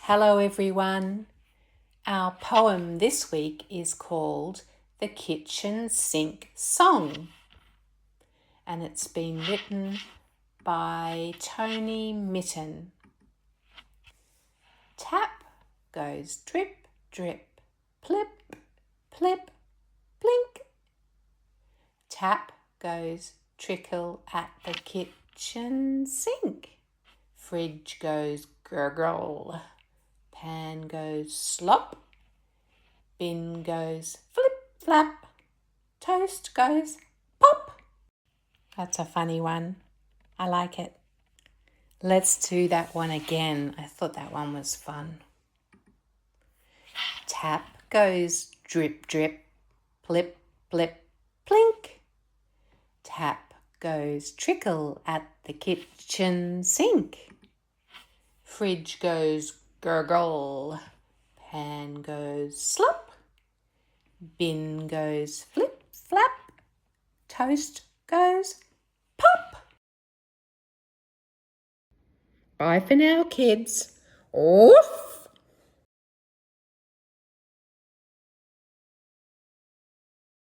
Hello everyone. Our poem this week is called The Kitchen Sink Song, and it's been written by Tony Mitten. Tap goes drip, drip, plip, plip, blink. Tap goes trickle at the kitchen sink. Fridge goes gurgle. Pan goes slop. Bin goes flip flap. Toast goes pop. That's a funny one. I like it. Let's do that one again. I thought that one was fun. Tap goes drip drip, plip plip, plink. Tap goes trickle at the kitchen sink. Fridge goes gurgle. Pan goes slop. Bin goes flip flap. Toast goes pop. Bye for now, kids. Off!